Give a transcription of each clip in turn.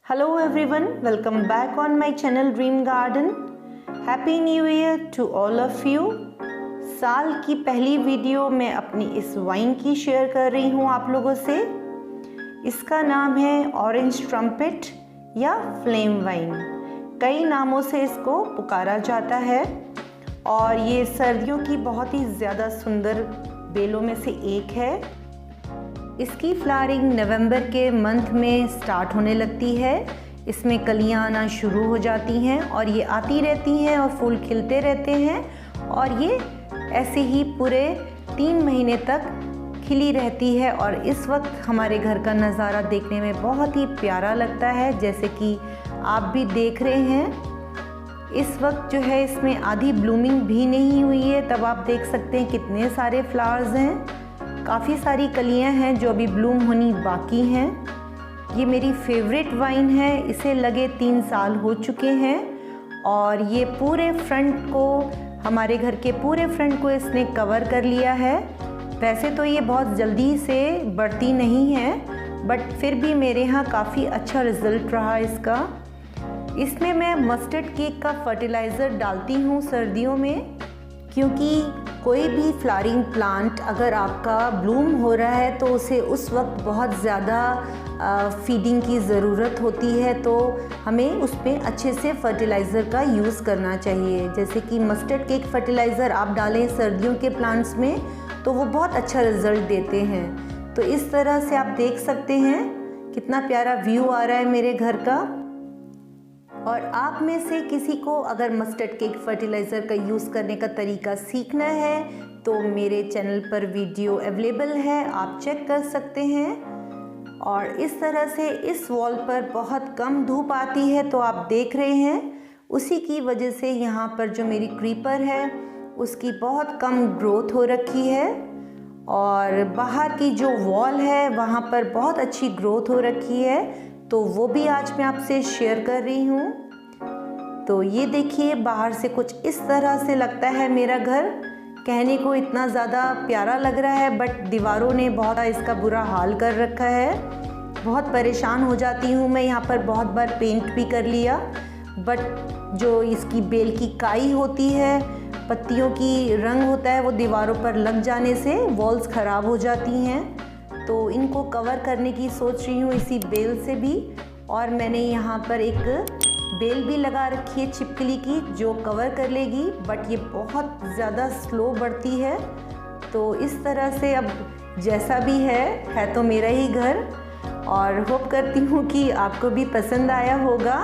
Hello everyone, welcome back on my channel Dream Garden. Happy New Year to all of you. साल की पहली video मैं अपनी इस वाइन की शेयर कर रही हूँ आप लोगों से। इसका नाम है ऑरेंज ट्रम्पेट या फ्लेम वाइन। कई नामों से इसको पुकारा जाता है और ये सर्दियों की बहुत ही ज़्यादा सुंदर बेलों में से एक है। इसकी फ्लावरिंग नवंबर के मंथ में स्टार्ट होने लगती है। इसमें कलियां आना शुरू हो जाती हैं और ये आती रहती हैं और फूल खिलते रहते हैं और ये ऐसे ही पूरे 3 महीने तक खिली रहती है। और इस वक्त हमारे घर का नज़ारा देखने में बहुत ही प्यारा लगता है, जैसे कि आप भी देख रहे हैं। इस वक्त जो है इसमें आधी ब्लूमिंग भी नहीं हुई है, तब आप देख सकते हैं कितने सारे फ्लावर्स हैं। काफ़ी सारी कलियां हैं जो अभी ब्लूम होनी बाकी हैं। ये मेरी फेवरेट वाइन है, इसे लगे 3 साल हो चुके हैं और ये पूरे फ्रंट को, हमारे घर के पूरे फ्रंट को इसने कवर कर लिया है। वैसे तो ये बहुत जल्दी से बढ़ती नहीं है, बट फिर भी मेरे यहाँ काफ़ी अच्छा रिज़ल्ट रहा इसका। इसमें मैं मस्टर्ड केक का फर्टिलाइज़र डालती हूँ सर्दियों में, क्योंकि कोई भी फ्लावरिंग प्लांट अगर आपका ब्लूम हो रहा है तो उसे उस वक्त बहुत ज़्यादा फीडिंग की ज़रूरत होती है, तो हमें उस पर अच्छे से फर्टिलाइज़र का यूज़ करना चाहिए। जैसे कि मस्टर्ड केक फर्टिलाइज़र आप डालें सर्दियों के प्लांट्स में तो वो बहुत अच्छा रिज़ल्ट देते हैं। तो इस तरह से आप देख सकते हैं कितना प्यारा व्यू आ रहा है मेरे घर का। और आप में से किसी को अगर मस्टर्ड केक फर्टिलाइज़र का यूज़ करने का तरीका सीखना है तो मेरे चैनल पर वीडियो अवेलेबल है, आप चेक कर सकते हैं। और इस तरह से इस वॉल पर बहुत कम धूप आती है, तो आप देख रहे हैं उसी की वजह से यहाँ पर जो मेरी क्रीपर है उसकी बहुत कम ग्रोथ हो रखी है और बाहर की जो वॉल है वहाँ पर बहुत अच्छी ग्रोथ हो रखी है, तो वो भी आज मैं आपसे शेयर कर रही हूँ। तो ये देखिए बाहर से कुछ इस तरह से लगता है मेरा घर। कहने को इतना ज़्यादा प्यारा लग रहा है, बट दीवारों ने बहुत इसका बुरा हाल कर रखा है। बहुत परेशान हो जाती हूँ मैं। यहाँ पर बहुत बार पेंट भी कर लिया, बट जो इसकी बेल की काई होती है, पत्तियों की रंग होता है, वो दीवारों पर लग जाने से वॉल्स ख़राब हो जाती हैं। तो इनको कवर करने की सोच रही हूँ इसी बेल से भी। और मैंने यहाँ पर एक बेल भी लगा रखी है छिपकली की जो कवर कर लेगी, बट ये बहुत ज़्यादा स्लो बढ़ती है। तो इस तरह से अब जैसा भी है तो मेरा ही घर, और होप करती हूँ कि आपको भी पसंद आया होगा।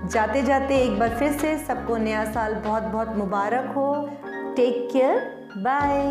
जाते जाते एक बार फिर से सबको नया साल बहुत बहुत मुबारक हो। Take care, bye.